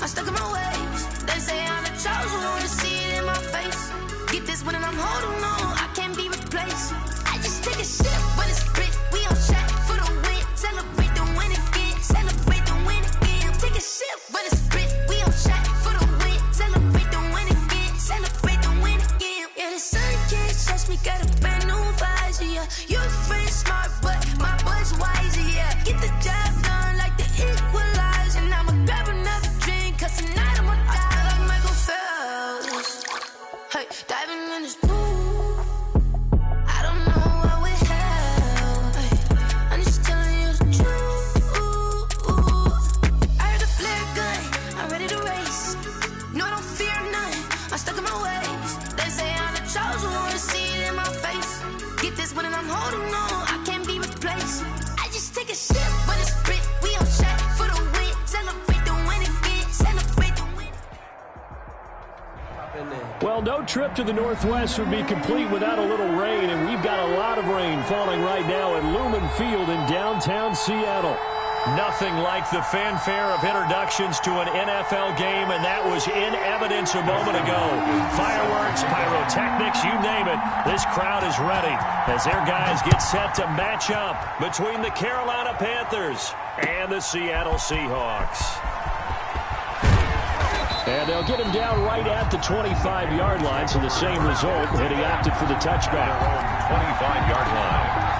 I'm stuck in my ways. They say I'm the chosen one to see it in my face. Get this one and I'm holding on, I can't be replaced. I just take a sip when it's split. We on track for the win. Celebrate the win again. Celebrate the win again. Take a sip when it's split. We on track for the win. Celebrate the win again. Celebrate the win again. Yeah, the sun can't touch me. Got a brand new visor. Yeah, your friend smart, but my boy's wiser. Yeah, get the job done like the equalizer. And I'ma grab another drink, cause tonight I'ma die like Michael Phelps. Hey, diving in this pool. I don't know what we have. Hey, I'm just telling you the truth. I heard the flare gun, I'm ready to race. No, I don't fear nothing, I'm stuck in my ways. They say I'm the chosen one to see it in my face. Get this one and I'm holding on, I can't be replaced. I just take a sip when it's split. We on track for the win. Celebrate the win again. Celebrate the win. Well, no trip to the Northwest would be complete without a little rain, and we've got a lot of rain falling right now at Lumen Field in downtown Seattle. Nothing like the fanfare of introductions to an NFL game, and that was in evidence a moment ago. Fireworks, pyrotechnics, you name it. This crowd is ready as their guys get set to match up between the Carolina Panthers and the Seattle Seahawks. And they'll get him down right at the 25-yard line, so the same result, and he opted for the touchback. 25-yard line.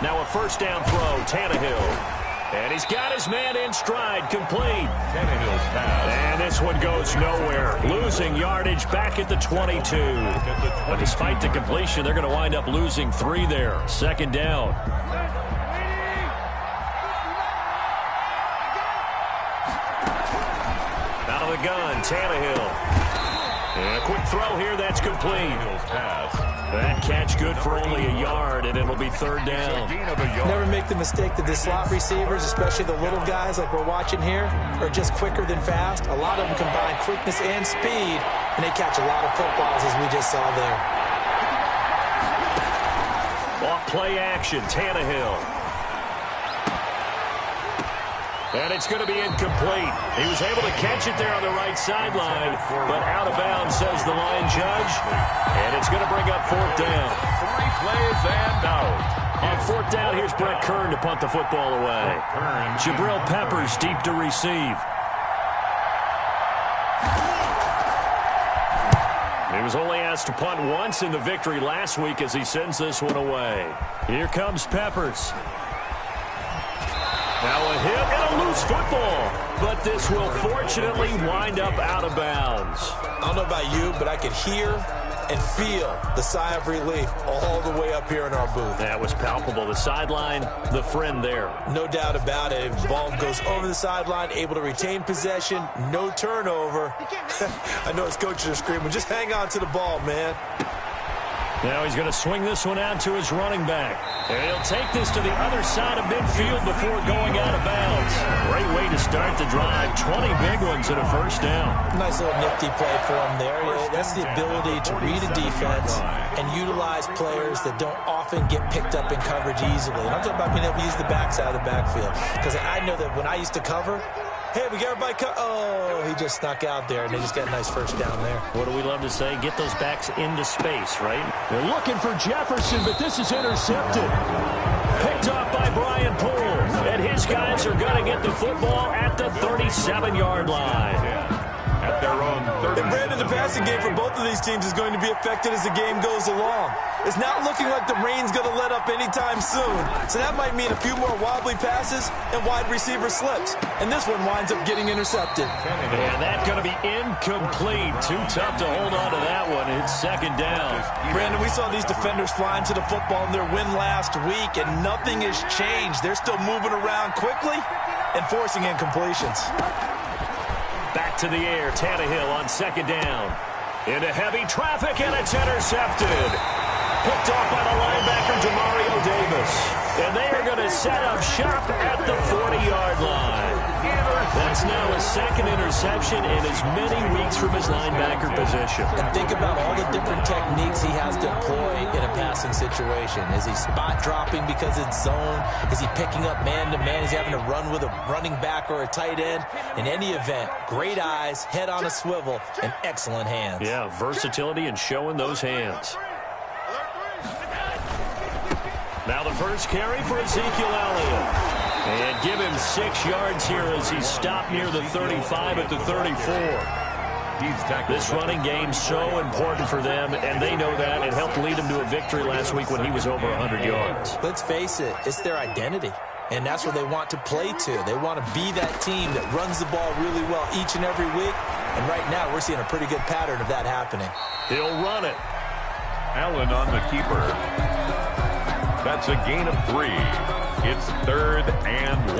Now a first down throw, Tannehill. And he's got his man in stride, complete. Tannehill's pass. And this one goes nowhere. Losing yardage back at the 22. But despite the completion, they're going to wind up losing 3 there. Second down. Out of the gun, Tannehill. And a quick throw here, that's complete. Tannehill's pass. That catch good for only a yard, and it'll be third down. Never make the mistake that the slot receivers, especially the little guys like we're watching here, are just quicker than fast. A lot of them combine quickness and speed, and they catch a lot of footballs, as we just saw there. Off play action, Tannehill. And it's going to be incomplete. He was able to catch it there on the right sideline, but out of bounds, says the line judge. And it's going to bring up fourth down. 3 plays and out. On fourth down, here's Brett Kern to punt the football away. Jabril Peppers deep to receive. He was only asked to punt once in the victory last week as he sends this one away. Here comes Peppers. Now a hit and a loose football, but this will fortunately wind up out of bounds. I don't know about you, but I could hear and feel the sigh of relief all the way up here in our booth. That was palpable. The sideline, the friend there. No doubt about it. Ball goes over the sideline, able to retain possession, no turnover. I know his coaches are screaming, just hang on to the ball, man. Now he's going to swing this one out to his running back. And he'll take this to the other side of midfield before going out of bounds. Great way to start the drive. 20 big ones and a first down. Nice little nifty play for him there. That's the ability to read a defense and utilize players that don't often get picked up in coverage easily. And I'm talking about being able to use the backside of the backfield. Because I know that when I used to cover, hey, we got everybody oh, he just snuck out there, and they just got a nice first down there. What do we love to say? Get those backs into space, right? They're looking for Jefferson, but this is intercepted. Picked off by Brian Poole, and his guys are going to get the football at the 37-yard line. At their own 30. And Brandon, the passing game for both of these teams is going to be affected as the game goes along. It's not looking like the rain's going to let up anytime soon. So that might mean a few more wobbly passes and wide receiver slips. And this one winds up getting intercepted. And that's going to be incomplete. Too tough to hold on to that one. It's second down. Brandon, we saw these defenders flying to the football in their win last week, and nothing has changed. They're still moving around quickly and forcing incompletions. Back to the air, Tannehill on second down. Into heavy traffic, and it's intercepted. Picked off by the linebacker, Demario Davis. And they are going to set up shop at the 40-yard line. That's now his second interception in as many weeks from his linebacker position. And think about all the different techniques he has to employ in a passing situation. Is he spot dropping because it's zone? Is he picking up man-to-man? Is he having to run with a running back or a tight end? In any event, great eyes, head on a swivel, and excellent hands. Yeah, versatility and showing those hands. Now the first carry for Ezekiel Elliott. And give him 6 yards here as he's stopped near the 35 at the 34. This running game so important for them, and they know that. It helped lead them to a victory last week when he was over 100 yards. Let's face it, it's their identity. And that's what they want to play to. They want to be that team that runs the ball really well each and every week. And right now, we're seeing a pretty good pattern of that happening. He'll run it. Allen on the keeper. That's a gain of 3. It's 3rd and 1.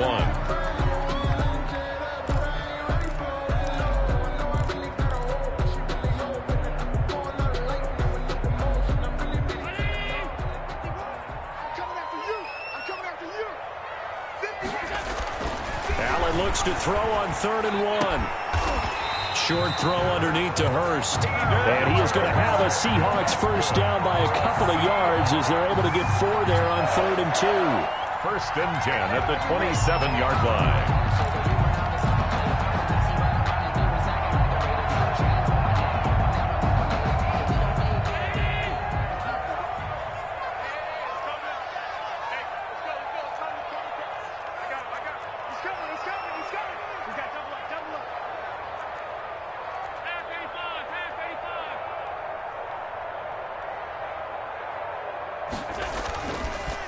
Allen looks to throw on 3rd and 1. Short throw underneath to Hurst. And he is going to have a Seahawks first down by a couple of yards as they're able to get 4 there on 3rd and 2. 1st and 10 at the 27-yard line.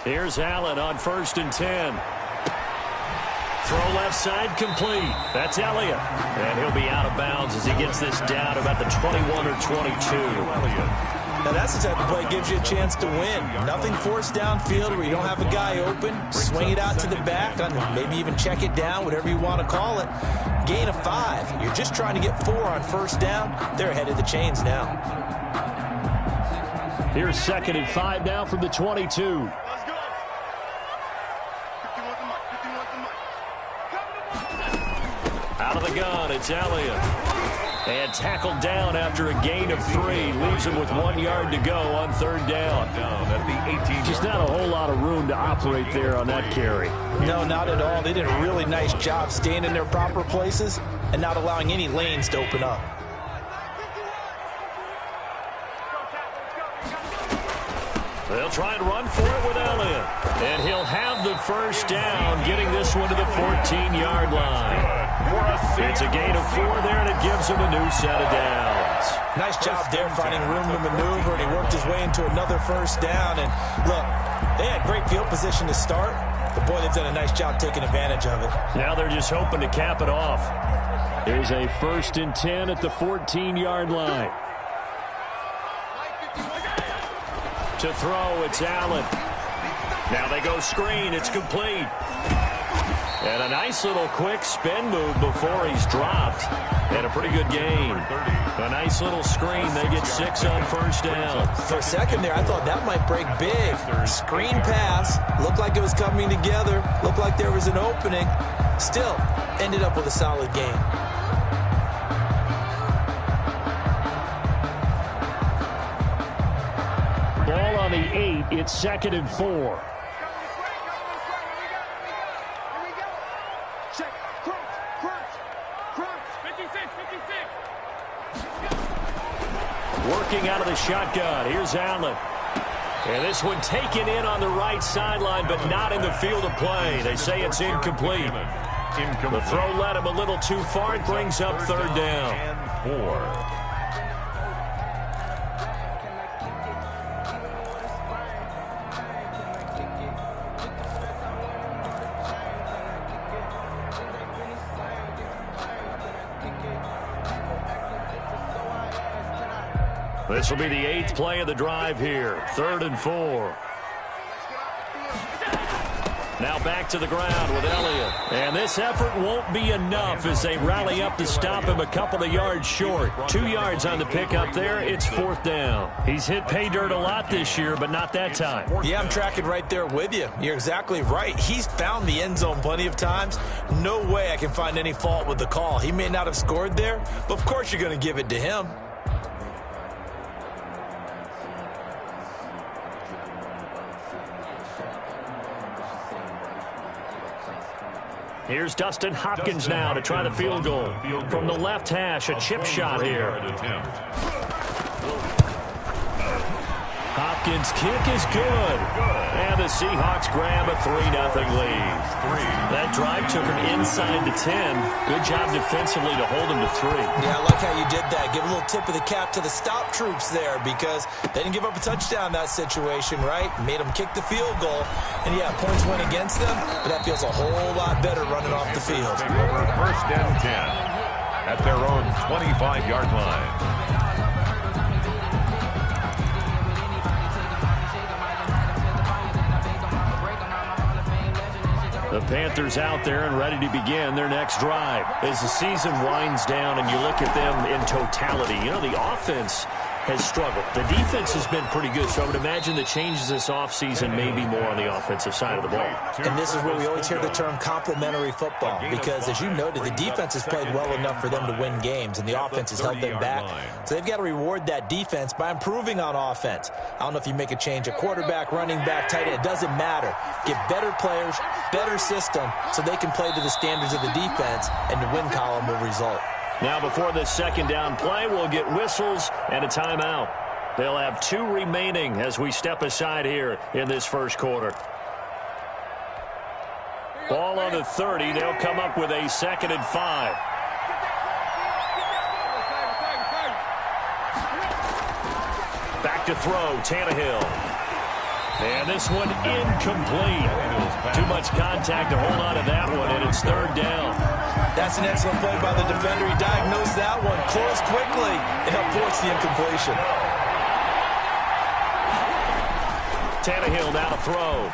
Here's Allen on 1st and 10. Throw left side complete. That's Elliott. And he'll be out of bounds as he gets this down about the 21 or 22. Now that's the type of play that gives you a chance to win. Nothing forced downfield where you don't have a guy open. Swing it out to the back, maybe even check it down, whatever you want to call it. Gain of 5. You're just trying to get 4 on 1st down. They're ahead of the chains now. Here's 2nd and 5 now from the 22. Out of the gun, it's Elliott. And tackled down after a gain of 3. Leaves him with 1 yard to go on 3rd down. At the 18. Just not a whole lot of room to operate there on that carry. No, not at all. They did a really nice job staying in their proper places and not allowing any lanes to open up. They'll try and run for it with Elliott. And he'll have the first down, getting this one to the 14-yard line. It's a gain of 4 there, and it gives him a new set of downs. Nice job there finding room to maneuver, and he worked his way into another 1st down. And look, they had great field position to start, but boy, they've done a nice job taking advantage of it. Now they're just hoping to cap it off. Here's a 1st and 10 at the 14-yard line. To throw, it's Allen. Now they go screen, it's complete. And a nice little quick spin move before he's dropped. And a pretty good gain. A nice little screen. They get 6 on 1st down. For a second there, I thought that might break big. Screen pass. Looked like it was coming together. Looked like there was an opening. Still, ended up with a solid gain. Ball on the 8. It's 2nd and 4. Working out of the shotgun. Here's Allen. And this one taken in on the right sideline, but not in the field of play. They say it's incomplete. The throw led him a little too far. It brings up 3rd down. And 4. This will be the 8th play of the drive here. 3rd and 4. Now back to the ground with Elliott. And this effort won't be enough as they rally up to stop him a couple of yards short. 2 yards on the pickup there. It's 4th down. He's hit pay dirt a lot this year, but not that time. Yeah, I'm tracking right there with you. You're exactly right. He's found the end zone plenty of times. No way I can find any fault with the call. He may not have scored there, but of course you're going to give it to him. Here's Dustin Hopkins now to try the field goal. From the left hash, a chip shot here. Hopkins' kick is good. And the Seahawks grab a 3-0 lead. That drive took him inside the 10. Good job defensively to hold him to 3. Yeah, I like how you did that. Give a little tip of the cap to the stop troops there because they didn't give up a touchdown in that situation, right? Made them kick the field goal. And, yeah, points went against them, but that feels a whole lot better running off the field. 1st and 10 at their own 25-yard line. The Panthers out there and ready to begin their next drive. As the season winds down and you look at them in totality, you know, the offense has struggled. The defense has been pretty good, so I would imagine the changes this offseason may be more on the offensive side of the ball. And this is where we always hear the term complementary football because, as you noted, the defense has played well enough for them to win games, and the offense has held them back. So they've got to reward that defense by improving on offense. I don't know if you make a change at quarterback, running back, tight end. It doesn't matter. Get better players, better system, so they can play to the standards of the defense, and the win column will result. Now before this 2nd down play, we'll get whistles and a timeout. They'll have 2 remaining as we step aside here in this first quarter. Ball on the 30. They'll come up with a 2nd and 5. Back to throw, Tannehill. And this one incomplete. Too much contact to hold on to that one, and it's 3rd down. That's an excellent play by the defender. He diagnosed that one, closed quickly, and helped force the incompletion. Tannehill now to throw.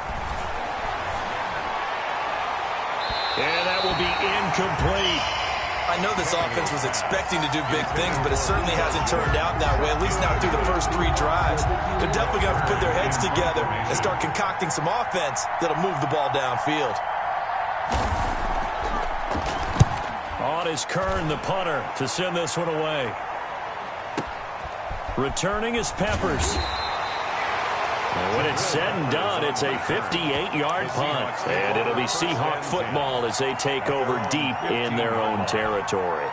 And that will be incomplete. I know this offense was expecting to do big things, but it certainly hasn't turned out that way, at least not through the first 3 drives. They're definitely going to have to put their heads together and start concocting some offense that'll move the ball downfield. On is Kern, the punter, to send this one away. Returning is Peppers. And when it's said and done, it's a 58-yard punt. And it'll be Seahawk football as they take over deep in their own territory.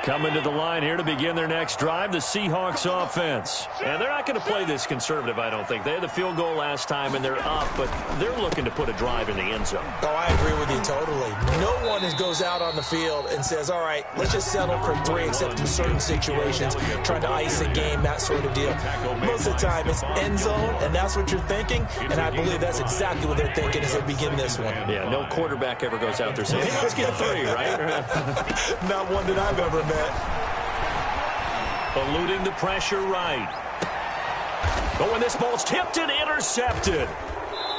Coming to the line here to begin their next drive, the Seahawks offense. And they're not going to play this conservative, I don't think. They had the field goal last time, and they're up, but they're looking to put a drive in the end zone. Oh, I agree with you totally. No one goes out on the field and says, all right, let's just settle for 3, except in certain situations, trying to ice a game, that sort of deal. Most of the time, it's end zone, and that's what you're thinking, and I believe that's exactly what they're thinking as they begin this one. Yeah, no quarterback ever goes out there saying, hey, let's get 3, right? Not one that I've ever met. Eluding the pressure right. But when this ball's tipped and intercepted.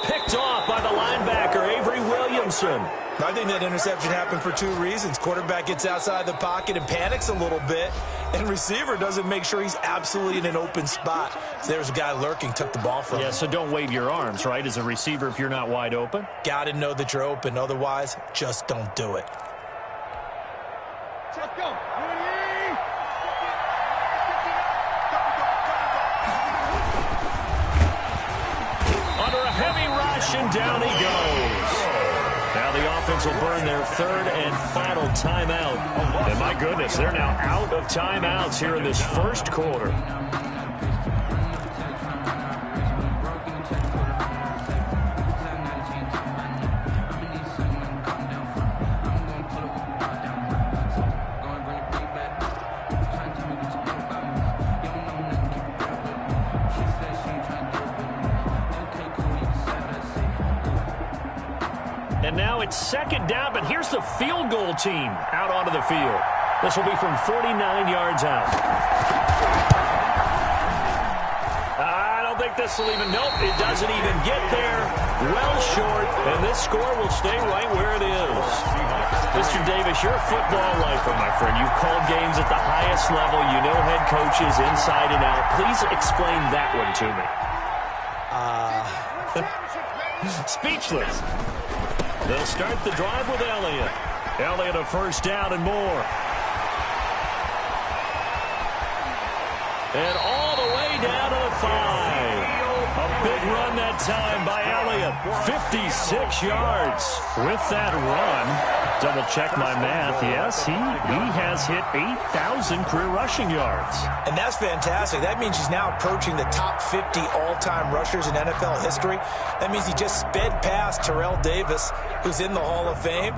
Picked off by the linebacker, Avery Williamson. I think that interception happened for 2 reasons. Quarterback gets outside the pocket and panics a little bit, and receiver doesn't make sure he's absolutely in an open spot. So there's a guy lurking, took the ball from him. Yeah, so don't wave your arms, right, as a receiver if you're not wide open? Got to know that you're open. Otherwise, just don't do it. Let's go. Under a heavy rush, and down he goes. Now the offense will burn their 3rd and final timeout. And my goodness, they're now out of timeouts here in this first quarter. And now it's 2nd down, but here's the field goal team out onto the field. This will be from 49 yards out. I don't don't think this will even, nope, it doesn't even get there. Well short, and this score will stay right where it is. Mr. Davis, you're a football lifer, my friend. You've called games at the highest level. You know head coaches inside and out. Please explain that one to me. Speechless. They'll start the drive with Elliott. Elliott a first down and more. And all the way down to the 5. A big run that time by Elliott. 56 yards with that run. Double check my math. Yes, he has hit 8,000 career rushing yards. And that's fantastic. That means he's now approaching the top 50 all-time rushers in NFL history. That means he just sped past Terrell Davis, who's in the Hall of Fame.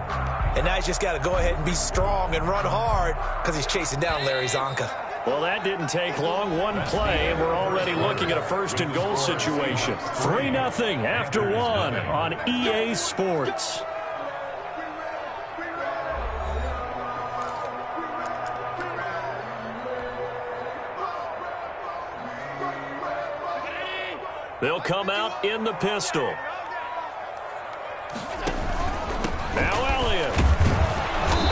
And now he's just got to go ahead and be strong and run hard because he's chasing down Larry Zonka. Well, that didn't take long. One play, and we're already looking at a first-and-goal situation. 3-0 after one on EA Sports. They'll come out in the pistol. Now Elliott.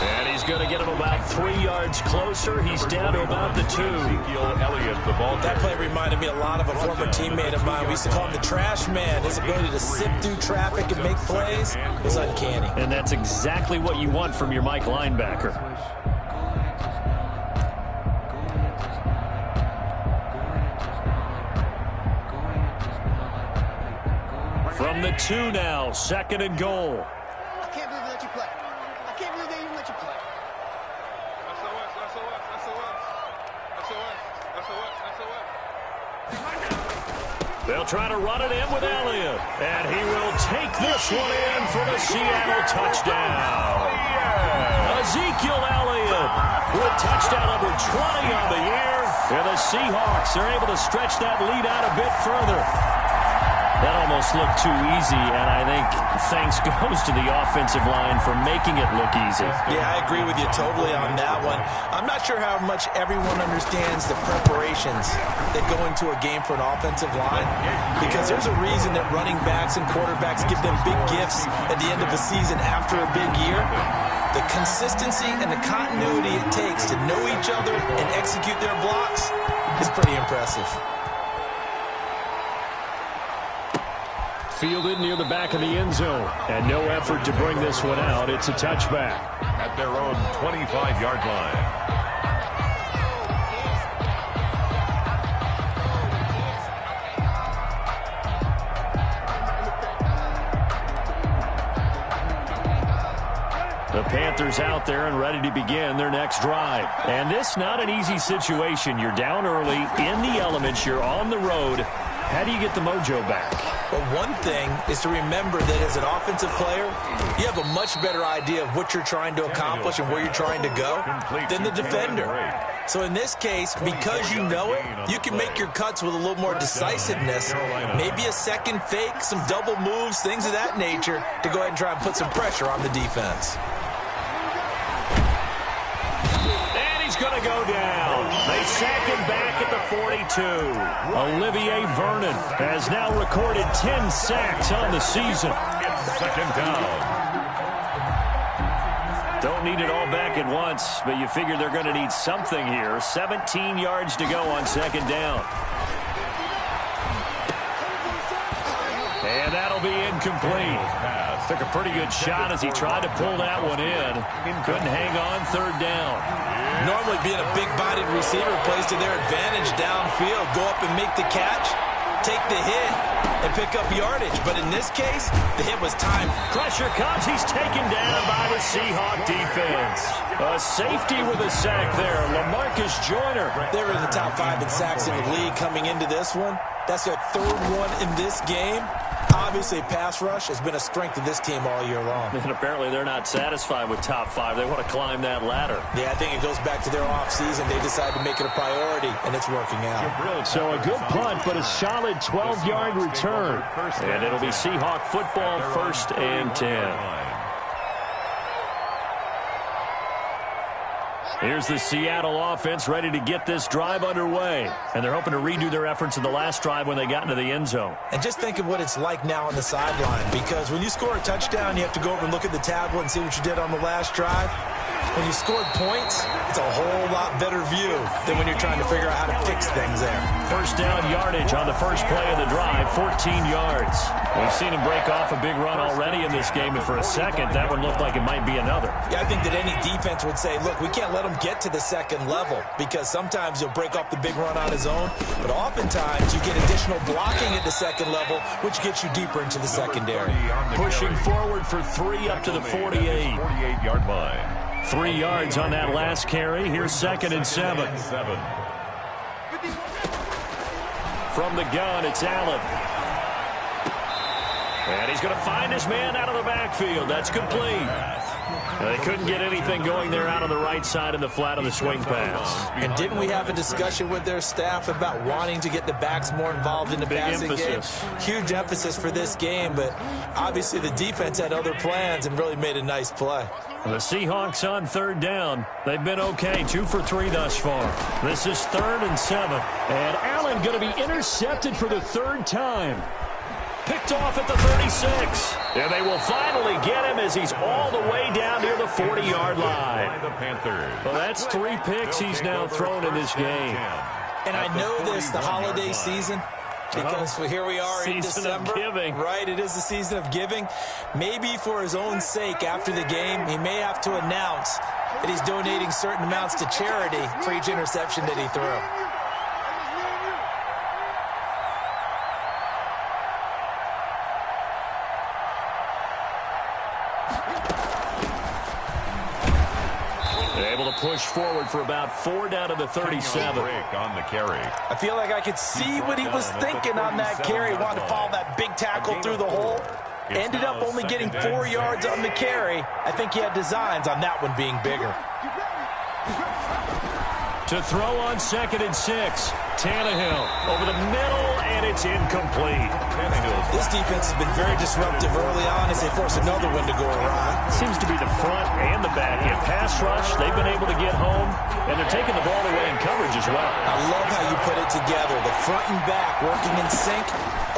And he's going to get him about 3 yards closer. He's down to about the 2. Elliott, the ball. That play reminded me a lot of a former teammate of mine. We used to call him the trash man. His ability to sift through traffic and make plays is uncanny. And that's exactly what you want from your Mike linebacker. From the 2 now, 2nd and goal. I can't believe they let you play. I can't believe they even let you play. They'll try to run it in with Elliott. And he will take this one in for the Seattle touchdown. Ezekiel Elliott with touchdown number 20 on the year. And the Seahawks are able to stretch that lead out a bit further. That almost looked too easy, and I think thanks goes to the offensive line for making it look easy. Yeah, I agree with you totally on that one. I'm not sure how much everyone understands the preparations that go into a game for an offensive line, because there's a reason that running backs and quarterbacks give them big gifts at the end of the season after a big year. The consistency and the continuity it takes to know each other and execute their blocks is pretty impressive. Fielded near the back of the end zone. And no effort to bring this one out. It's a touchback. At their own 25-yard line. The Panthers out there and ready to begin their next drive. And this not an easy situation. You're down early, in the elements, you're on the road. How do you get the mojo back? Well, one thing is to remember that as an offensive player, you have a much better idea of what you're trying to accomplish and where you're trying to go than the defender. So in this case, because you know it, you can make your cuts with a little more decisiveness, maybe a second fake, some double moves, things of that nature, to go ahead and try and put some pressure on the defense. And he's going to go down. They sack him back at the 42. Olivier Vernon has now recorded 10 sacks on the season. 2nd down. Don't need it all back at once, but you figure they're going to need something here. 17 yards to go on 2nd down. And that'll be incomplete. Took a pretty good shot as he tried to pull that one in. Couldn't hang on 3rd down. Normally being a big-bodied receiver plays to their advantage downfield. Go up and make the catch, take the hit, and pick up yardage. But in this case, the hit was timed. Pressure comes. He's taken down by the Seahawk defense. A safety with a sack there. LaMarcus Joyner. They're in the top 5 in sacks in the league coming into this one. That's their 3rd one in this game. Obviously, pass rush has been a strength of this team all year long. And apparently they're not satisfied with top 5. They want to climb that ladder. Yeah, I think it goes back to their offseason. They decided to make it a priority, and it's working out. So a good punt, but a solid 12-yard return. And it'll be Seahawk football, 1st and 10. Here's the Seattle offense ready to get this drive underway. And they're hoping to redo their efforts in the last drive when they got into the end zone. And just think of what it's like now on the sideline, because when you score a touchdown, you have to go over and look at the tablet and see what you did on the last drive. When you scored points, it's a whole lot better view than when you're trying to figure out how to fix things there. First down yardage on the first play of the drive, 14 yards. We've seen him break off a big run already in this game, and for a second, that one looked like it might be another. Yeah, I think that any defense would say, look, we can't let him get to the second level, because sometimes he'll break off the big run on his own, but oftentimes you get additional blocking at the second level, which gets you deeper into the secondary. Pushing forward for 3 up to the 48. 48-yard line. 3 yards on that last carry. Here's 2nd and 7. From the gun, it's Allen. And he's going to find his man out of the backfield. That's complete. They couldn't get anything going there out on the right side in the flat of the swing pass. And didn't we have a discussion with their staff about wanting to get the backs more involved in the passing game? Huge emphasis for this game, but obviously the defense had other plans and really made a nice play. The Seahawks on 3rd down. They've been okay, 2 for 3 thus far. This is 3rd and 7. And Allen going to be intercepted for the 3rd time. Picked off at the 36. And they will finally get him as he's all the way down near the 40-yard line. Well, that's 3 picks he's now thrown in this game. And I know this, the holiday season, because here we are in December. Right, it is the season of giving. Maybe for his own sake after the game, he may have to announce that he's donating certain amounts to charity for each interception that he threw. Push forward for about 4 down to the 37. On the carry. I feel like I could see what he was thinking on that carry. Wanted to follow that big tackle through the hole. Ended up only getting 4 yards on the carry. I think he had designs on that one being bigger. To throw on 2nd and 6. Tannehill over the middle, and it's incomplete. This defense has been very disruptive early on as they force another one to go awry. Seems to be the front and the back end. Pass rush, they've been able to get home, and they're taking the ball away in coverage as well. I love how you put it together. The front and back working in sync,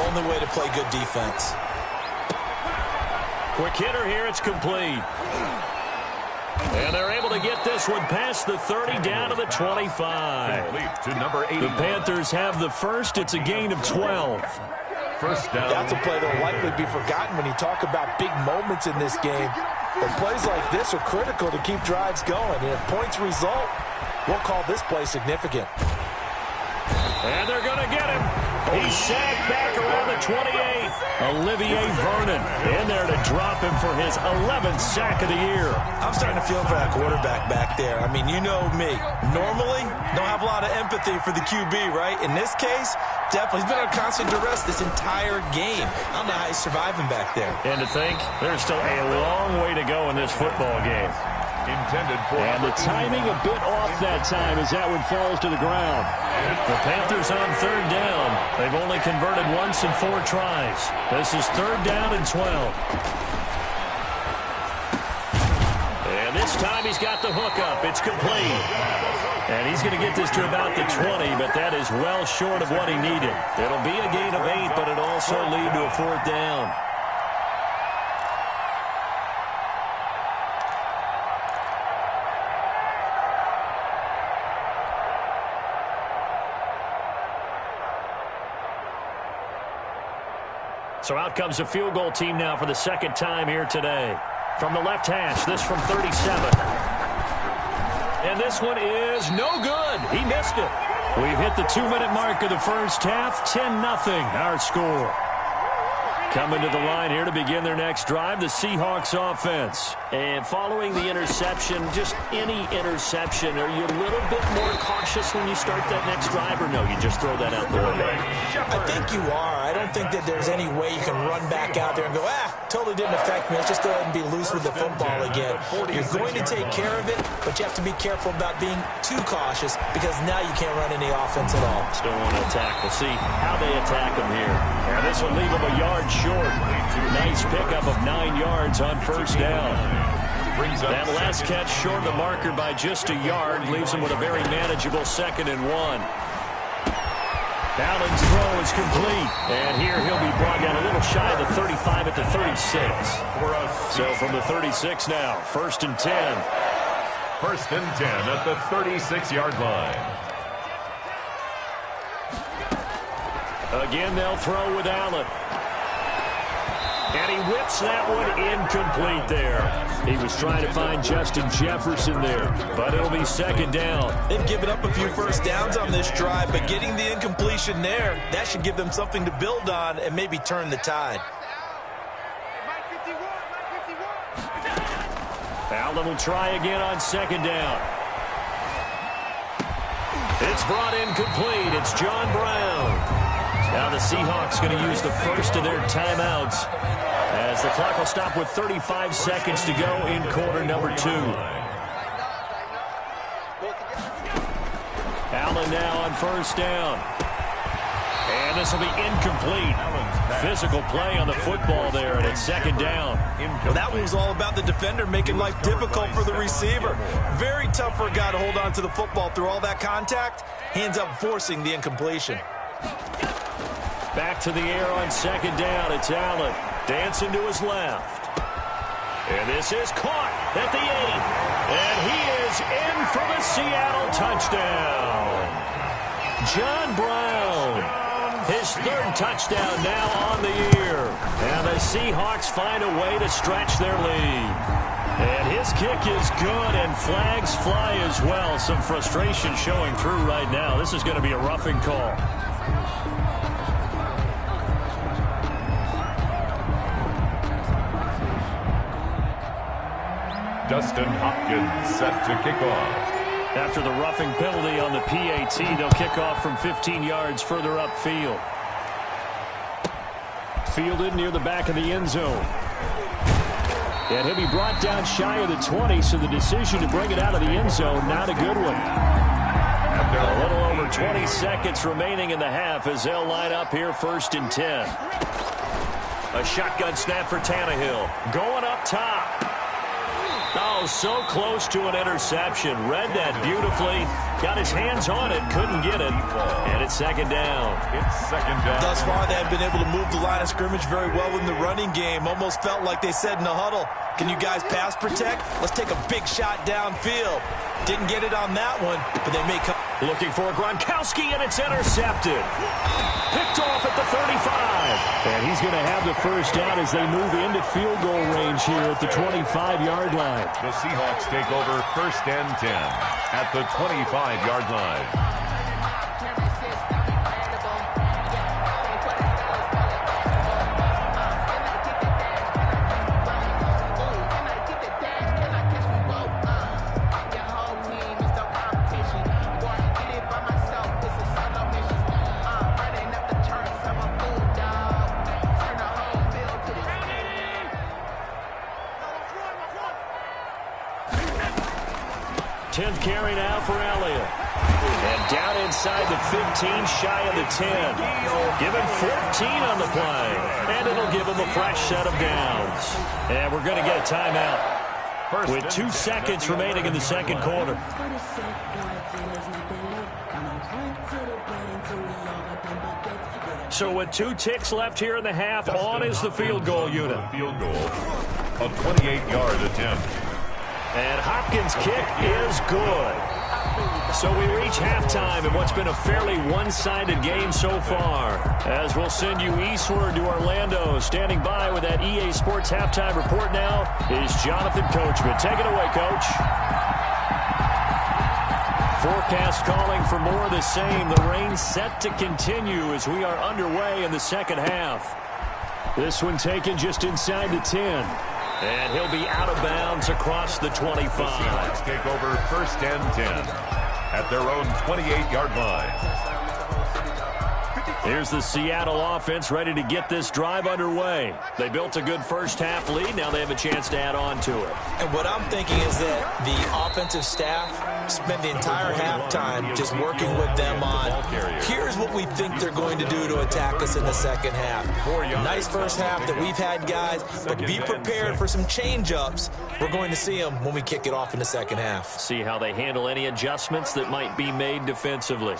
only way to play good defense. Quick hitter here, it's complete. And they're able to get this one past the 30 down to the 25. To number 81. The Panthers have the first. It's a gain of 12. First down. That's a play that will likely be forgotten when you talk about big moments in this game. But plays like this are critical to keep drives going. And if points result, we'll call this play significant. And they're going to get him. He's sacked back around the 28. Olivier Vernon in there to drop him for his 11th sack of the year. I'm starting to feel for that quarterback back there. I mean, you know me. Normally, don't have a lot of empathy for the QB, right? In this case, definitely. He's been on constant duress this entire game. I don't know how he's surviving back there. And to think, there's still a long way to go in this football game. Intended for and the timing a bit off that time as that one falls to the ground. The Panthers on 3rd down. They've only converted once in 4 tries. This is 3rd down and 12. And this time he's got the hook up. It's complete. And he's going to get this to about the 20, but that is well short of what he needed. It'll be a gain of 8, but it'll also lead to a 4th down. So out comes a field goal team now for the 2nd time here today. From the left hash, this from 37. And this one is no good. He missed it. We've hit the 2-minute mark of the first half. 10-0 our score. Coming to the line here to begin their next drive, the Seahawks offense. And following the interception, just any interception, are you a little bit more cautious when you start that next drive, or no, you just throw that out the window? I think you are. I don't think that there's any way you can run back out there and go, totally didn't affect me. Let's just go ahead and be loose with the football again. You're going to take care of it, but you have to be careful about being too cautious because now you can't run any offense at all. Still want to attack. We'll see how they attack him here. And this will leave him a yard short. Nice pickup of 9 yards on 1st down. brings up that last catch short of the marker by just a yard, leaves him with a very manageable 2nd and 1. Allen's throw is complete, and here he'll be brought down a little shy of the 35 at the 36. So from the 36 now, 1st and 10. 1st and 10 at the 36-yard line. Again, they'll throw with Allen. And he whips that one incomplete there. He was trying to find Justin Jefferson there, but it'll be 2nd down. They've given up a few first downs on this drive, but getting the incompletion there, that should give them something to build on and maybe turn the tide. Allen will try again on 2nd down. It's brought in complete. It's John Brown. Now the Seahawks going to use the first of their timeouts as the clock will stop with 35 seconds to go in quarter number 2. Allen now on 1st down. And this will be incomplete. Physical play on the football there, and it's 2nd down. Well, that one was all about the defender making life difficult for the receiver. Very tough for a guy to hold on to the football through all that contact. He ends up forcing the incompletion. Back to the air on 2nd down. It's Allen dancing to his left. And this is caught at the 8. And he is in for the Seattle touchdown. John Brown, his 3rd touchdown now on the year. And the Seahawks find a way to stretch their lead. And his kick is good, and flags fly as well. Some frustration showing through right now. This is going to be a roughing call. Dustin Hopkins set to kick off. After the roughing penalty on the PAT, they'll kick off from 15 yards further upfield. Fielded near the back of the end zone. And he'll be brought down shy of the 20, so the decision to bring it out of the end zone, not a good one. A little over 20 seconds remaining in the half as they'll line up here 1st and 10. A shotgun snap for Tannehill. Going up top. Oh, so close to an interception. Read that beautifully. Got his hands on it. Couldn't get it. And it's 2nd down. It's 2nd down. Thus far, they have been able to move the line of scrimmage very well in the running game. Almost felt like they said in the huddle, can you guys pass protect? Let's take a big shot downfield. Didn't get it on that one, but they may come. Looking for Gronkowski, and it's intercepted. Picked off at the 35. And he's going to have the 1st down as they move into field goal range here at the 25-yard line. The Seahawks take over 1st and 10 at the 25-yard line. Carry now for Elliott. And down inside the 15, shy of the 10. Give him 14 on the play. And it'll give him a fresh set of downs. And we're going to get a timeout with 2 seconds remaining in the 2nd quarter. So with 2 ticks left here in the half, on is the field goal unit. Field goal, a 28-yard attempt. And Hopkins' kick is good. So we reach halftime in what's been a fairly one-sided game so far. As we'll send you eastward to Orlando. Standing by with that EA Sports halftime report now is Jonathan Coachman. Take it away, Coach. Forecast calling for more of the same. The rain set to continue as we are underway in the 2nd half. This one taken just inside the 10. And he'll be out of bounds across the 25. The Seahawks take over 1st and 10 at their own 28-yard line. Here's the Seattle offense ready to get this drive underway. They built a good first-half lead. Now they have a chance to add on to it. And what I'm thinking is that the offensive staff spent the entire halftime just working with them on, here's what we think they're going to do to attack us in the second half. Nice first half that we've had, guys, but be prepared for some change-ups. We're going to see them when we kick it off in the second half. See how they handle any adjustments that might be made defensively.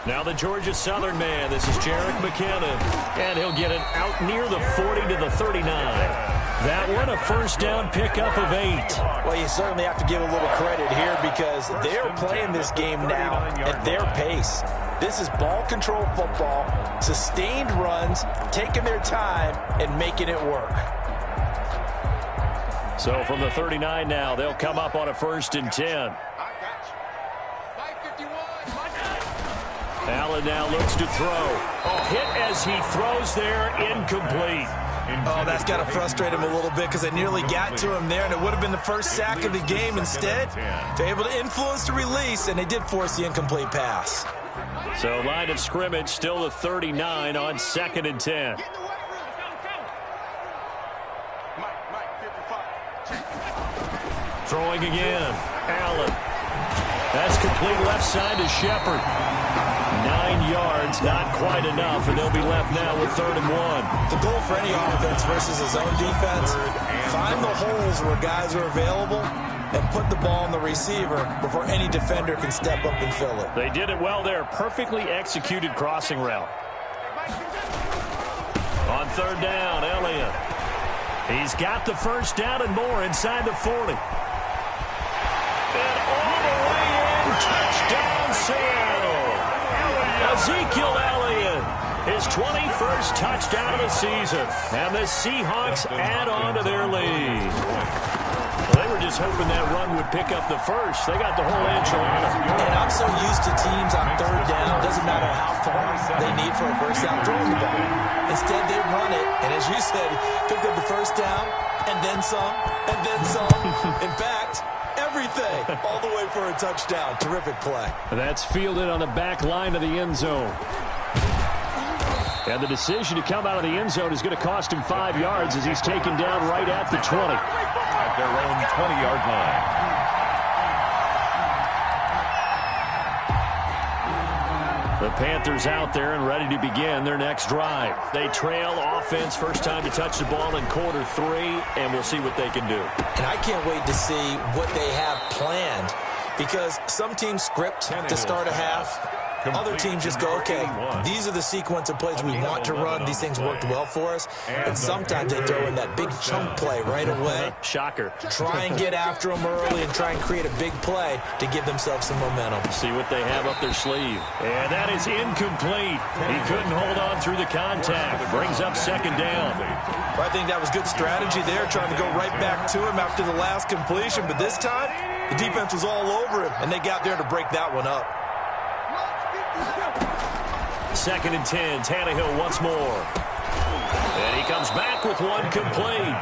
Now the Georgia Southern man. This is Jerick McKinnon. And he'll get it out near the 40 to the 39. That one a first down pickup of 8. Well, you certainly have to give a little credit here because they're playing this game now at their pace. This is ball control football, sustained runs, taking their time and making it work. So from the 39 now, they'll come up on a 1st and 10. Allen now looks to throw. Hit as he throws there, incomplete. Oh, that's got to frustrate him a little bit because they nearly got to him there, and it would have been the first sack of the game. Instead, they're able to influence the release, and they did force the incomplete pass. So line of scrimmage still the 39 on 2nd and 10. Throwing again. Allen. That's complete left side to Shepard. 9 yards, not quite enough, and they'll be left now with 3rd and 1. The goal for any offense versus his own defense, find the holes where guys are available and put the ball on the receiver before any defender can step up and fill it. They did it well there. Perfectly executed crossing route. On 3rd down, Elliott. He's got the first down and more inside the 40. And all the way in, touchdown Seattle. Ezekiel Elliott, his 21st touchdown of the season. And the Seahawks add on to their lead. Well, they were just hoping that run would pick up the first. They got the whole enchilada. And I'm so used to teams on 3rd down, doesn't matter how far they need for a first down, throwing the ball. Instead, they run it, and as you said, pick up the first down, and then some, and then some. In fact, everything, all the way for a touchdown. Terrific play. That's fielded on the back line of the end zone. And the decision to come out of the end zone is going to cost him 5 yards as he's taken down right at the 20. At their own 20-yard line. The Panthers out there and ready to begin their next drive. They trail offense, first time to touch the ball in quarter 3, and we'll see what they can do. And I can't wait to see what they have planned because some teams script to start a half. Other teams just go, okay, these are the sequence of plays we want to run. These things worked well for us. And sometimes they throw in that big chunk play right away. Shocker. Try and get after them early and try and create a big play to give themselves some momentum. See what they have up their sleeve. And that is incomplete. He couldn't hold on through the contact. Brings up 2nd down. I think that was good strategy there, trying to go right back to him after the last completion. But this time, the defense was all over him, and they got there to break that one up. 2nd and 10, Tannehill once more. And he comes back with one complete.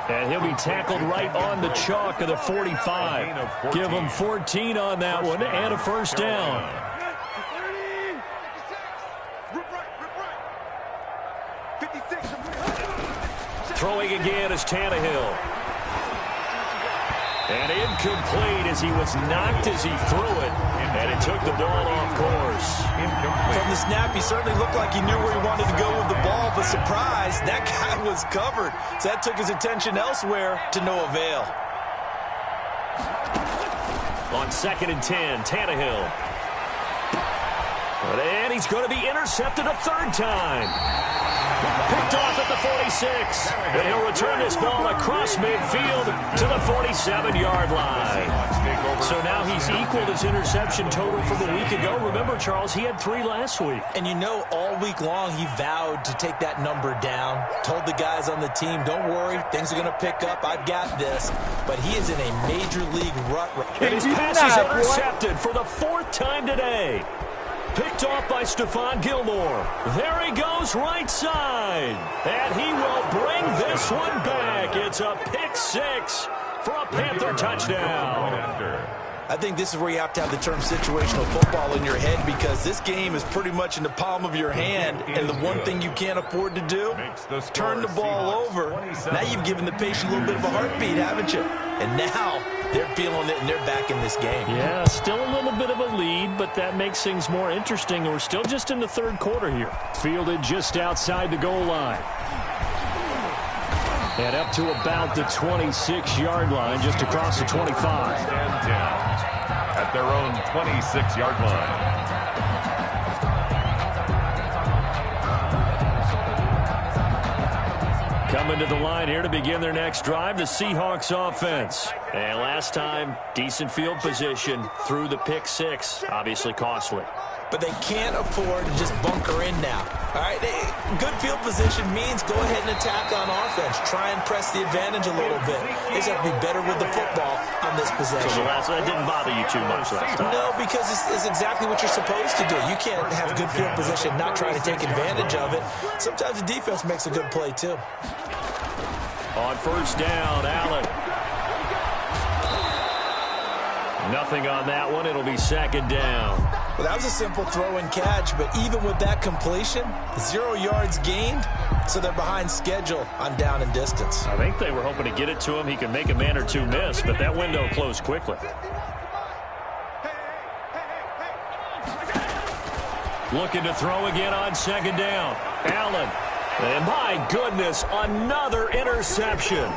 And he'll be tackled right on the chalk of the 45. Give him 14 on that one and a first down. Throwing again is Tannehill. And incomplete as he was knocked as he threw it. And it took the ball off course. From the snap, he certainly looked like he knew where he wanted to go with the ball, but surprise, that guy was covered. So that took his attention elsewhere to no avail. On 2nd and 10, Tannehill. And he's going to be intercepted a 3rd time. Picked off at the 46. And he'll return this ball across midfield to the 47-yard line. So now he's equaled his interception total from a week ago. Remember, Charles, he had 3 last week. And you know, all week long he vowed to take that number down. Told the guys on the team, don't worry, things are going to pick up. I've got this. But he is in a major league rut. And his pass is intercepted for the 4th time today. Picked off by Stephon Gilmore. There he goes right side. And he will bring this one back. It's a pick 6 for a Panther touchdown. I think this is where you have to have the term situational football in your head, because this game is pretty much in the palm of your hand, and the one thing you can't afford to do, turn the ball over. Now you've given the patient a little bit of a heartbeat, haven't you? And now they're feeling it, and they're back in this game. Yeah, still a little bit of a lead, but that makes things more interesting. We're still just in the third quarter here. Fielded just outside the goal line. And up to about the 26-yard line, just across the 25. Stand down at their own 26-yard line. Coming to the line here to begin their next drive, the Seahawks offense. And last time, decent field position through the pick six. Obviously costly. But they can't afford to just bunker in now. All right, good field position means go ahead and attack on offense. Try and press the advantage a little bit. They just have to be better with the football on this possession. So that didn't bother you too much last time? No, because it's exactly what you're supposed to do. You can't have good field position, not try to take advantage of it. Sometimes the defense makes a good play, too. On first down, Allen. Nothing on that one. It'll be second down. Well, that was a simple throw and catch, but even with that completion, 0 yards gained, so they're behind schedule on down and distance. I think they were hoping to get it to him. He could make a man or two miss, but that window closed quickly. Looking to throw again on second down. Allen. And my goodness, another interception.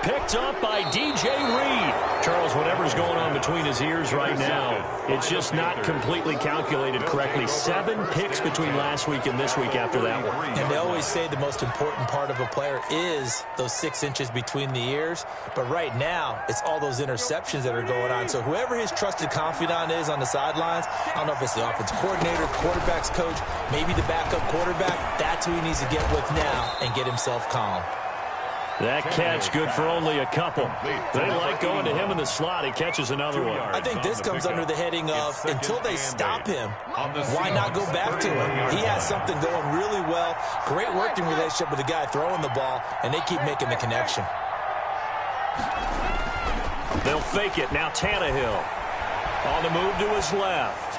Picked up by DJ Reed. Charles, whatever's going on between his ears right now, it's just not completely calculated correctly. 7 picks between last week and this week after that one. And they always say the most important part of a player is those 6 inches between the ears. But right now, it's all those interceptions that are going on. So whoever his trusted confidant is on the sidelines, I don't know if it's the offensive coordinator, quarterback's coach, maybe the backup quarterback, that's who he needs to get with now and get himself calm. That catch good for only a couple. They like going to him in the slot. He catches another one. I think this comes under the heading of until they stop him, why not go back to him? He has something going really well. Great working relationship with the guy throwing the ball, and they keep making the connection. They'll fake it. Now Tannehill on the move to his left.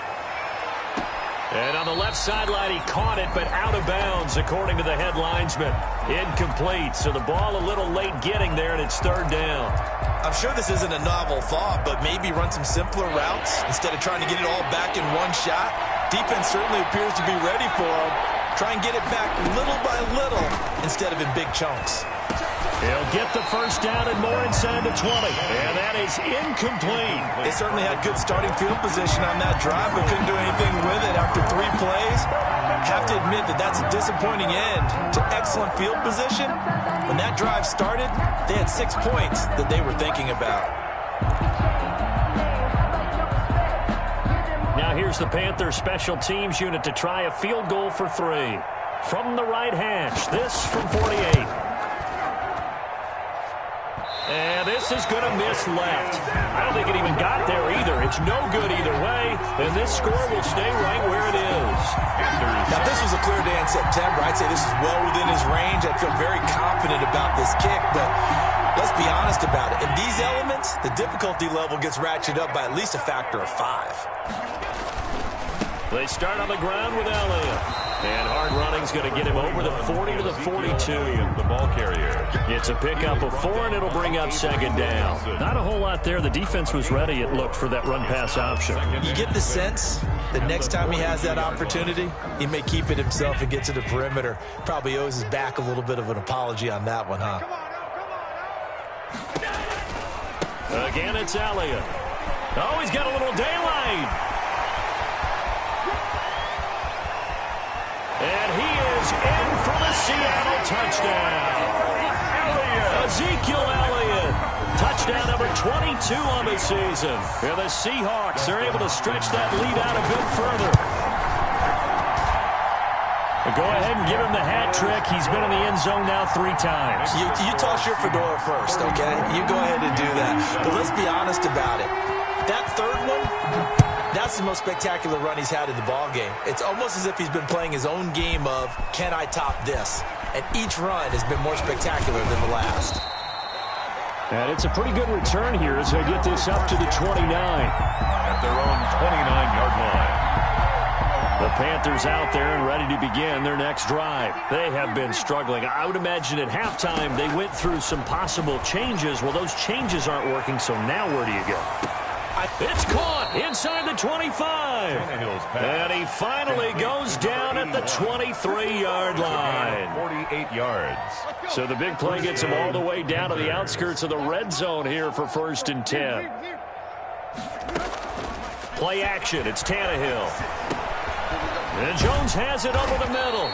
And on the left sideline, he caught it, but out of bounds, according to the head linesman. Incomplete, so the ball a little late getting there, and it's third down. I'm sure this isn't a novel thought, but maybe run some simpler routes instead of trying to get it all back in one shot. Defense certainly appears to be ready for him. Try and get it back little by little instead of in big chunks. He'll get the first down and more inside the 20. And that is incomplete. They certainly had good starting field position on that drive, but couldn't do anything with it after 3 plays. Have to admit that that's a disappointing end to excellent field position. When that drive started, they had 6 points that they were thinking about. Now here's the Panthers special teams unit to try a field goal for 3. From the right hash, this from 48. And this is going to miss left. I don't think it even got there either. It's no good either way, and this score will stay right where it is. Now, if this was a clear day in September, I'd say this is well within his range. I feel very confident about this kick, but let's be honest about it. In these elements, the difficulty level gets ratcheted up by at least a factor of 5. They start on the ground with Elliott. And hard running's going to get him over the 40 to the 42. The ball carrier. It's a pickup of 4, and it'll bring up second down. Not a whole lot there. The defense was ready, it looked, for that run-pass option. You get the sense that next time he has that opportunity, he may keep it himself and get to the perimeter. Probably owes his back a little bit of an apology on that one, huh? Again, it's Elliott. Oh, he's got a little daylight. And he is in for the Seattle touchdown. Ezekiel Elliott. Touchdown number 22 on the season. And the Seahawks are able to stretch that lead out a bit further. Go ahead and give him the hat trick. He's been in the end zone now 3 times. You toss your fedora first, okay? You go ahead and do that. But let's be honest about it. That third one, that's the most spectacular run he's had in the ballgame. It's almost as if he's been playing his own game of, can I top this? And each run has been more spectacular than the last. And it's a pretty good return here as they get this up to the 29. At their own 29-yard line. The Panthers out there and ready to begin their next drive. They have been struggling. I would imagine at halftime they went through some possible changes. Well, those changes aren't working, so now where do you go? It's caught inside the 25. And he finally goes down at the 23-yard line. 48 yards. So the big play gets him all the way down to the outskirts of the red zone here for 1st and 10. Play action. It's Tannehill. And Jones has it over the middle.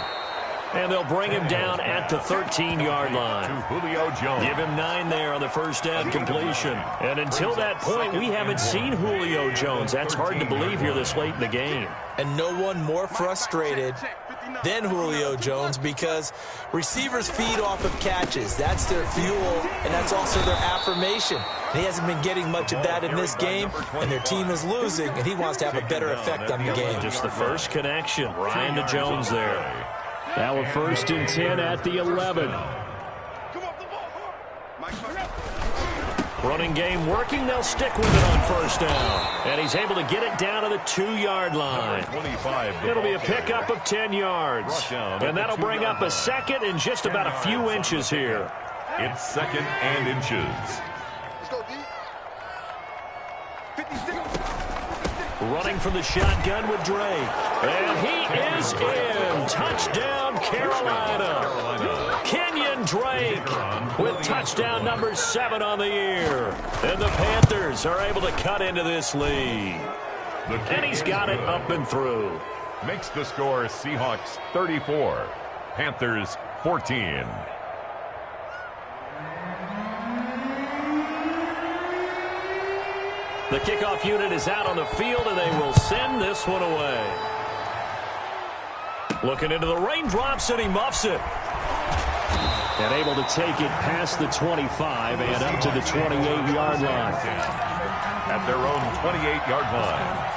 And they'll bring him down at the 13-yard line. To Julio Jones. Give him 9 there on the first down completion. And until that point, we haven't seen Julio Jones. That's hard to believe here this late in the game. And no one more frustrated than Julio Jones because receivers feed off of catches. That's their fuel, and that's also their affirmation. And he hasn't been getting much of that in this game, and their team is losing, and he wants to have a better effect on the game. Just the first connection. Ryan to Jones there. Now a 1st and 10 at the 11. Running game working. They'll stick with it on 1st down. And he's able to get it down to the 2-yard line. It'll be a pickup of 10 yards. And that'll bring up a 2nd and just about a few inches here. It's 2nd and inches. Running from the shotgun with Drake. And he is in. Touchdown, Carolina. Kenyon Drake with touchdown number 7 on the year. And the Panthers are able to cut into this lead. And he's got it up and through. Makes the score Seahawks 34, Panthers 14. The kickoff unit is out on the field, and they will send this one away. Looking into the raindrops, and he muffs it. And able to take it past the 25 and up to the 28-yard line. At their own 28-yard line.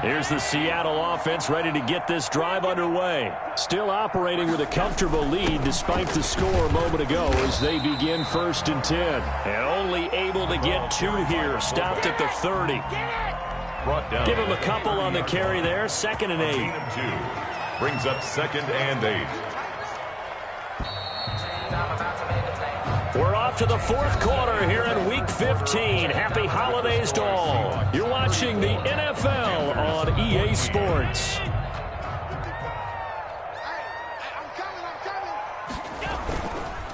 Here's the Seattle offense ready to get this drive underway. Still operating with a comfortable lead despite the score a moment ago as they begin 1st and 10. And only able to get 2 here. Stopped at the 30. Give him a couple on the carry there. 2nd and 8. Brings up 2nd and 8. We're off to the 4th quarter here in Week 15. Happy holidays to all. You're watching the NFL on EA Sports.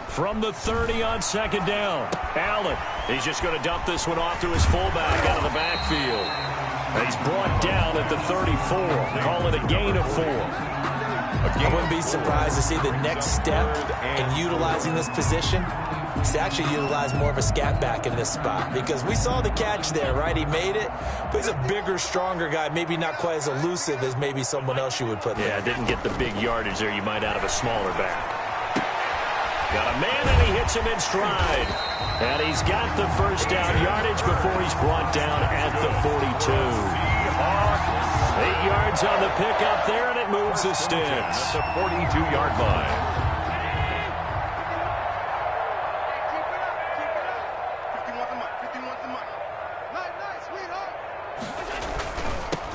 From the 30 on 2nd down. Allen, he's just going to dump this one off to his fullback out of the backfield. And he's brought down at the 34. Call it a gain of 4. I wouldn't be surprised to see the next step in utilizing this position is to actually utilize more of a scat back in this spot, because we saw the catch there, right? He made it, but he's a bigger, stronger guy, maybe not quite as elusive as maybe someone else you would put there. Yeah, didn't get the big yardage there you might out of a smaller back. Got a man, and he hits him in stride. And he's got the 1st down yardage before he's brought down at the 42. 8 yards on the pickup there, and it moves the sticks. At the 42-yard line.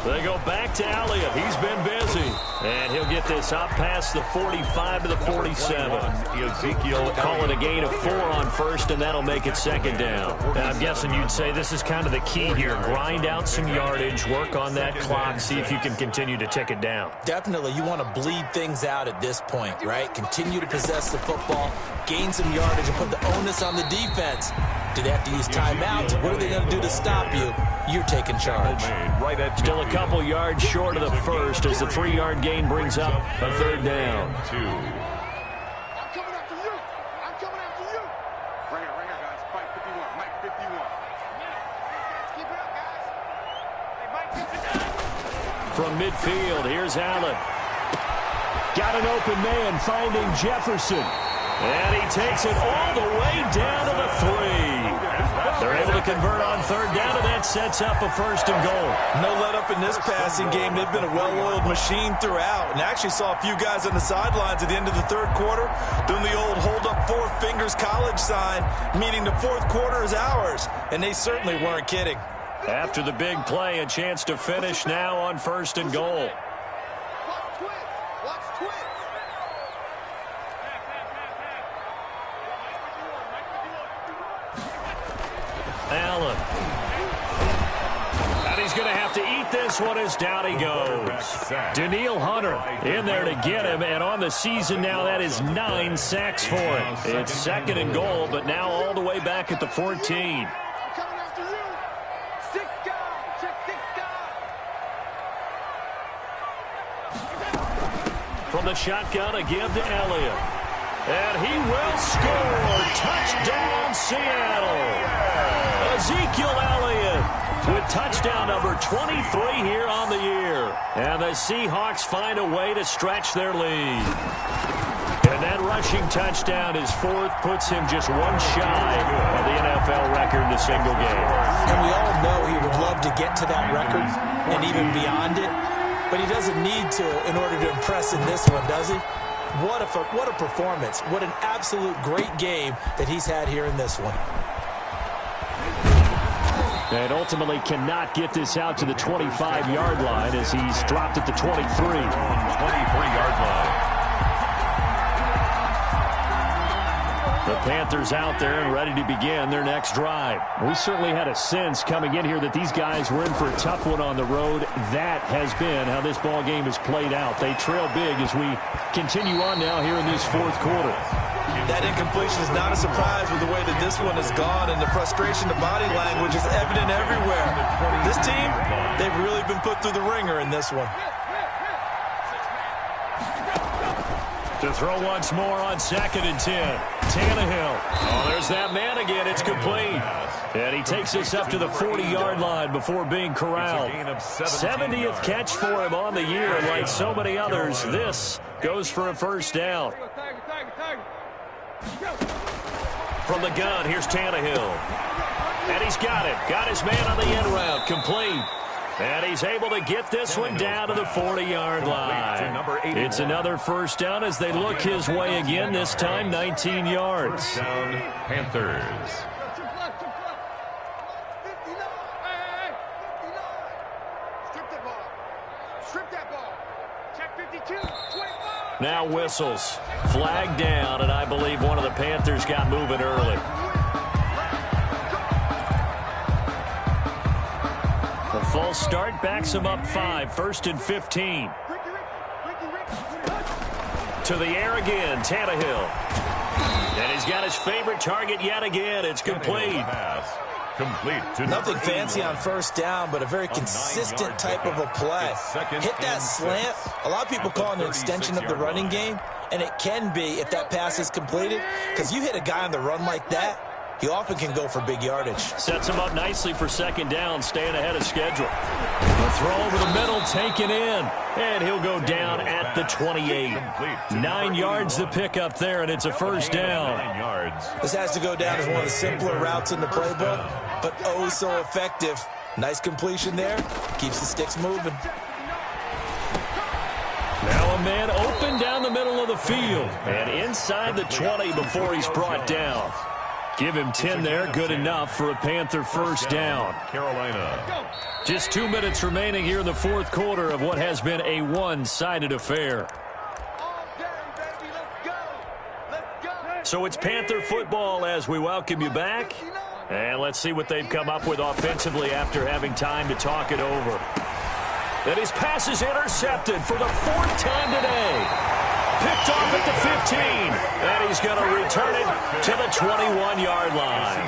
They go back to Elliott. He's been busy. And he'll get this up past the 45 to the 47. Ezekiel Call it a gain of 4 on 1st, and that'll make it 2nd down. And I'm guessing you'd say this is kind of the key here. Grind out some yardage, work on that clock, see if you can continue to tick it down. Definitely. You want to bleed things out at this point, right? Continue to possess the football, gain some yardage, and put the onus on the defense. Do they have to use timeouts? What are they going to do to stop you? You're taking charge. Still a couple yards short of the 1st as the 3-yard gain brings up a 3rd down. I'm coming after you. I'm coming after you. Right here, guys. Mike 51. Mike 51. Keep it up, guys. Hey, Mike 59. From midfield, here's Allen. Got an open man finding Jefferson. And he takes it all the way down to the 3. They're able to convert on third down, and that sets up a 1st and goal. No let up in this passing game. They've been a well-oiled machine throughout, and actually saw a few guys on the sidelines at the end of the 3rd quarter doing the old hold up 4 fingers college sign, meaning the 4th quarter is ours, and they certainly weren't kidding. After the big play, a chance to finish now on 1st and goal. Allen. And he's going to have to eat this one as down he goes. Danielle Hunter in there to get him, and on the season now that is 9 sacks for him. It's 2nd and goal, but now all the way back at the 14. From the shotgun, a give to Elliott. And he will score. Touchdown, Seattle. Ezekiel Elliott with touchdown number 23 here on the year. And the Seahawks find a way to stretch their lead. And that rushing touchdown, his 4th, puts him just 1 shy of the NFL record in a single game. And we all know he would love to get to that record and even beyond it. But he doesn't need to in order to impress in this one, does he? What a performance. What an absolute great game that he's had here in this one. And ultimately cannot get this out to the 25-yard line as he's dropped at the 23. 23-yard line. The Panthers out there and ready to begin their next drive. We certainly had a sense coming in here that these guys were in for a tough one on the road. That has been how this ball game has played out. They trail big as we continue on now here in this 4th quarter. That incompletion is not a surprise with the way that this one has gone, and the frustration, the body language is evident everywhere. This team, they've really been put through the ringer in this one. To throw once more on 2nd and 10. Tannehill. Oh, there's that man again. It's complete. And he takes us up to the 40-yard line before being corralled. 70th catch for him on the year. And like so many others, this goes for a 1st down. From the gun, here's Tannehill. And he's got it. Got his man on the end route. Complete. And he's able to get this one down to the 40-yard line. It's another 1st down as they look his way again, this time 19 yards. 1st down, Panthers. Now whistles. Flag down, and I believe one of the Panthers got moving early. A false start backs him up 5. 1st and 15. To the air again, Tannehill. And he's got his favorite target yet again. It's complete. Nothing fancy on 1st down, but a very consistent type of a play. Hit that slant. A lot of people call it an extension of the running game, and it can be if that pass is completed, because you hit a guy on the run like that, he often can go for big yardage. Sets him up nicely for 2nd down, staying ahead of schedule. The throw over the middle, taken in, and he'll go down at the 28. 9 yards to pick up there, and it's a 1st down. This has to go down as one of the simpler routes in the playbook, but oh so effective. Nice completion there. Keeps the sticks moving. Now a man open down the middle of the field, and inside the 20 before he's brought down. Give him 10 there, good enough for a Panther 1st down. Carolina. Just 2 minutes remaining here in the 4th quarter of what has been a one-sided affair. So it's Panther football as we welcome you back. And let's see what they've come up with offensively after having time to talk it over. And his pass is intercepted for the 4th time today. Picked off at the 15, and he's going to return it to the 21-yard line.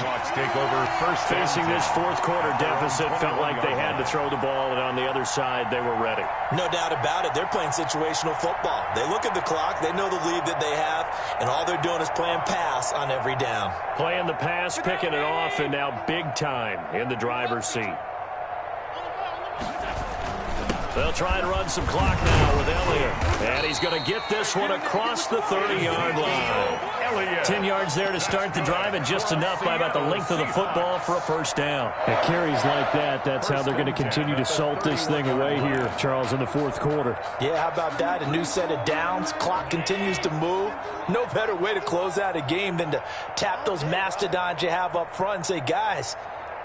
Facing this 4th quarter deficit, felt like they had to throw the ball, and on the other side, they were ready. No doubt about it. They're playing situational football. They look at the clock, they know the lead that they have, and all they're doing is playing pass on every down. Playing the pass, picking it off, and now big time in the driver's seat. They'll try and run some clock now with Elliott. And he's going to get this one across the 30-yard line. Elliott. 10 yards there to start the drive, and just enough by about the length of the football for a first down. And carries like that, that's how they're going to continue to salt this thing away here, Charles, in the fourth quarter. Yeah, how about that? A new set of downs. Clock continues to move. No better way to close out a game than to tap those mastodons you have up front and say, guys,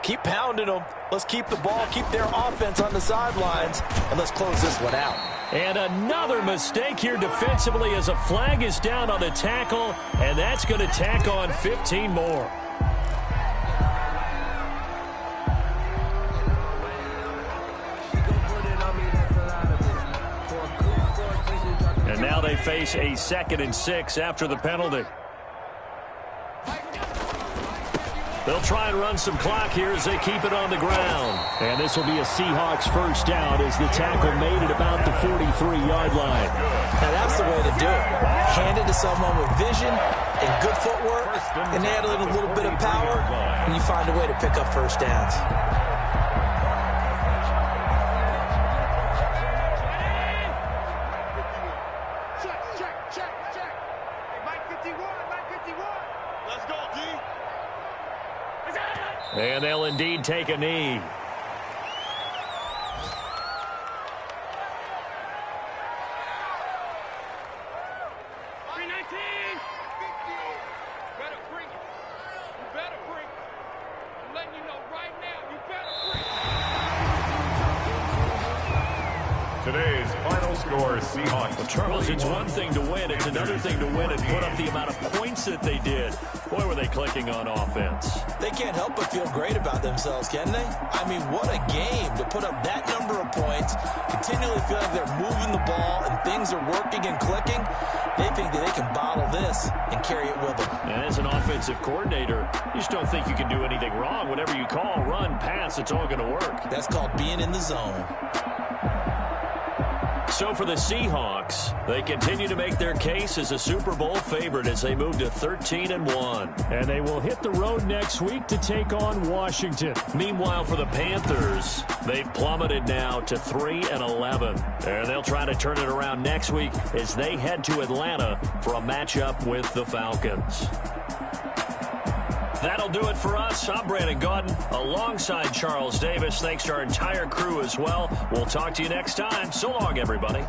keep pounding them. Let's keep the ball, keep their offense on the sidelines, and let's close this one out. And another mistake here defensively as a flag is down on the tackle, and that's going to tack on 15 more. And now they face a 2nd and 6 after the penalty. They'll try and run some clock here as they keep it on the ground. And this will be a Seahawks first down as the tackle made it about the 43-yard line. Now that's the way to do it. Hand it to someone with vision and good footwork, and add a little bit of power, and you find a way to pick up first downs. Check. Hey, Mike 51. Let's go, D. And they'll indeed take a knee. Today's final score, Seahawks. Well, Charles, it's one thing to win. It's another thing to win and put up the amount of points that they did. Boy, were they clicking on offense. They can't help but feel great about themselves, can they? I mean, what a game to put up that number of points, continually feel like they're moving the ball and things are working and clicking. They think that they can bottle this and carry it with them. And as an offensive coordinator, you just don't think you can do anything wrong. Whatever you call, run, pass, it's all going to work. That's called being in the zone. So for the Seahawks, they continue to make their case as a Super Bowl favorite as they move to 13-1. And they will hit the road next week to take on Washington. Meanwhile, for the Panthers, they've plummeted now to 3-11. And they'll try to turn it around next week as they head to Atlanta for a matchup with the Falcons. That'll do it for us. I'm Brandon Gaudin alongside Charles Davis. Thanks to our entire crew as well. We'll talk to you next time. So long, everybody.